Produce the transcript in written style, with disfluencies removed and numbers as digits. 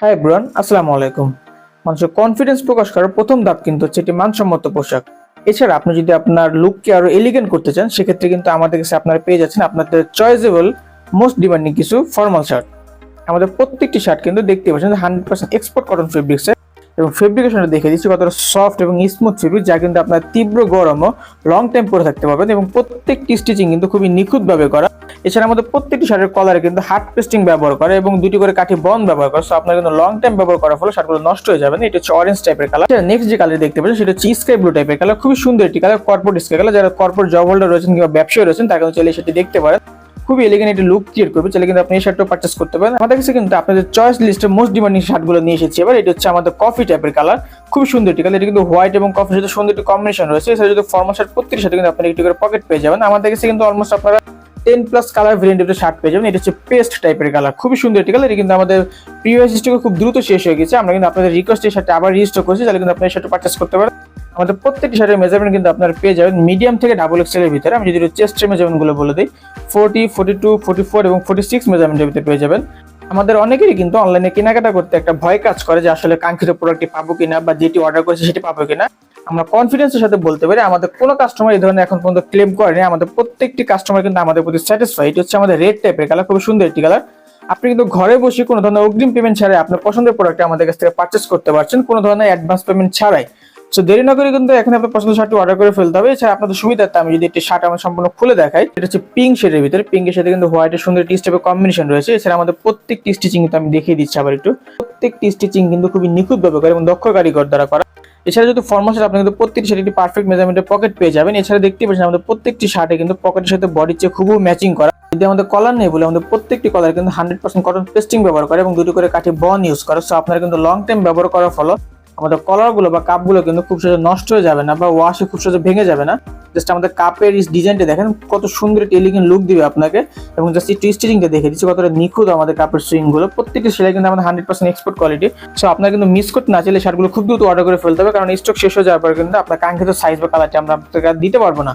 Hi everyone, আসসালামু আলাইকুম। মানুষের কনফিডেন্স প্রকাশ করার প্রথম ধাপ কিন্তু হচ্ছে একটি মানসম্মত পোশাক। এছাড়া আপনি যদি আপনার লুককে আরো এলিগেন্ট করতে চান, সেক্ষেত্রে কিন্তু আমাদের কাছে আপনারা পেয়ে যাচ্ছেন আপনাদের চয়েসেবল মোস্ট ডিমান্ডিং কিছু ফর্মাল শার্ট। আমাদের প্রত্যেকটি শার্ট কিন্তু দেখতে পাচ্ছেন 100% এক্সপোর্ট কটন ফেব্রিক্স এবং ফেব্রিকেশনটা দেখে দিচ্ছি কতটা সফট এবং স্মুথ ফেব্রিক, যা কিন্তু আপনার তীব্র গরমও লং টাইম পরে থাকতে পারবেন এবং প্রত্যেকটি স্টিচিং কিন্তু খুবই নিখুঁতভাবে করা। এছাড়া আমাদের প্রত্যেকটি শার্টের কলারে কিন্তু হার্ড পেস্টিং ব্যবহার করে এবং দুটি করে কাঠি বন্ড ব্যবহার করে, সো আপনার কিন্তু লং টাইম ব্যবহার করার ফলে শার্টগুলো নষ্ট হয়ে যাবে না। এটা হচ্ছে অরেঞ্জ টাইপের কালার। নেক্সট যে কালার দেখতে পাচ্ছেন সেটা হচ্ছে স্কাই ব্লু টাইপের কালার, খুবই সুন্দর একটি কালার, কর্পোরেট স্কাই কালার। যারা কর্পোরেট জব হোল্ডার রয়েছেন কিংবা ব্যবসায়ী রয়েছেন তারা কিন্তু চাইলে সেটি দেখতে পারেন, খুবই এলিগেন্ট একটি লুক ক্রিয়েট করবে। চাইলে কিন্তু আপনি এই শার্টটা পারচেস করতে পারেন। আমাদের কাছে কিন্তু আপনাদের চয়েস লিস্টের মোস্ট ডিমান্ডিং শার্টগুলো নিয়ে এসেছি। এবার এটা হচ্ছে আমাদের কফি টাইপের কালার, খুবই সুন্দর একটি কালার। এটা কিন্তু হোয়াইট এবং কফির সাথে সুন্দর একটি কম্বিনেশন রয়েছে। এছাড়া যদি ফর্মাল শার্ট প্রত্যেকটির সাথে কিন্তু আপনারা একটি করে পকেট পেয়ে যাবেন। আমাদের কাছে কিন্তু অলমোস্ট আপনারা 10+ কালার ভেরিয়েন্টের শার্ট পেয়ে যাবেন। এটা হচ্ছে পেস্ট টাইপের কালার, খুবই সুন্দর একটি কালার। এটা কিন্তু আমাদের প্রিভিয়াস স্টকে খুব দ্রুত শেষ হয়ে গেছে। আমরা কিন্তু আপনাদের রিকোয়েস্টের সাথে আবার রিস্টক করেছি, তাহলে কিন্তু আপনি এই শার্টটা পারচেস করতে পারেন। আমাদের প্রত্যেকটি শার্টের মেজারমেন্ট কিন্তু আপনারা পেয়ে যাবেন মিডিয়াম থেকে ডাবল এক্সেল এর ভিতরে। আমি যদি চেস্টের মেজারমেন্ট গুলো বলে দিই, 40, 42, 44 এবং 46 মেজারমেন্টের ভিতরে পেয়ে যাবেন। আমাদের অনেকেরই কিন্তু অনলাইনে কেনাকাটা করতে একটা ভয় কাজ করে যে আসলে কাঙ্ক্ষিত প্রোডাক্টটি পাবো কিনা বা যেটি অর্ডার করেছে সেটি পাবো কিনা। আমরা কনফিডেন্সের সাথে বলতে পারি আমাদের কোনো কাস্টমার এই ধরনের এখন পর্যন্ত ক্লেম করেনি। আমাদের প্রত্যেকটি কাস্টমার কিন্তু আমাদের প্রতি স্যাটিসফাই। এটা হচ্ছে আমাদের রেড টাইপের কালার, খুব সুন্দর একটি কালার। আপনি কিন্তু ঘরে বসে কোনো ধরনের অগ্রিম পেমেন্ট ছাড়াই আপনার পছন্দের প্রোডাক্ট আমাদের কাছ থেকে পারচেস করতে পারছেন, কোনো ধরনের অ্যাডভান্স পেমেন্ট ছাড়াই। সো দেরি না করে কিন্তু এখন আপনার পছন্দের শার্টটি অর্ডার করে ফেলতে হবে। এছাড়া আপনাদের সুবিধার্থে আমি যদি একটি শার্ট আমার সম্পূর্ণ খুলে দেখাই, এটা হচ্ছে পিঙ্ক শেডের ভিতরে। পিঙ্কের সাথে কিন্তু হোয়াইটের সুন্দর একটি স্টেপের কম্বিনেশন রয়েছে। এছাড়া আমাদের প্রত্যেকটি স্টিচিং কিন্তু আমি দেখিয়ে দিচ্ছি আবার একটু। প্রত্যেকটি স্টিচিং কিন্তু খুবই নিখুঁতভাবে করে এবং দক্ষ কারিগর দ্বারা করা। এছাড়া যদি ফর্মাল শার্ট আপনি কিন্তু প্রত্যেকটি শার্টে একটি পারফেক্ট মেজারমেন্টের পকেট পেয়ে যাবেন। এছাড়া দেখতে পাচ্ছেন আমাদের প্রত্যেকটি শার্টে কিন্তু পকেটের সাথে বডির চেয়ে খুবই ম্যাচিং করা। যদি আমাদের কলার নেই বলে আমাদের প্রত্যেকটি কলার কিন্তু 100% কটন পেস্টিং ব্যবহার করে এবং দুটো করে কাঠি বন্ড ইউজ করে। সো আপনারা কিন্তু লং টাইম ব্যবহার করার ফলে আমাদের কলারগুলো বা কাপগুলো কিন্তু খুব সহজে নষ্ট হয়ে যাবে না বা ওয়াশে খুব সহজে ভেঙে যাবে না। জাস্ট আমাদের কাপের ডিজাইনটা দেখেন কত সুন্দর একটি এলিগেন্ট লুক দিবে আপনাকে। এবং জাস্ট একটু স্টিচিংটা দেখে দিচ্ছি কতটা নিখুঁত আমাদের কাপের সুইংগুলো। প্রত্যেকটি সেলাই কিন্তু আমাদের 100% এক্সপোর্ট কোয়ালিটি। সো আপনারা কিন্তু মিস করতে না চাইলে শার্টগুলো খুব দ্রুত অর্ডার করে ফেলতে হবে, কারণ স্টক শেষ হয়ে যাওয়ার পর কিন্তু আপনার কাঙ্ক্ষিত সাইজ বা কালারটি আমরা আপনাকে দিতে পারবো না।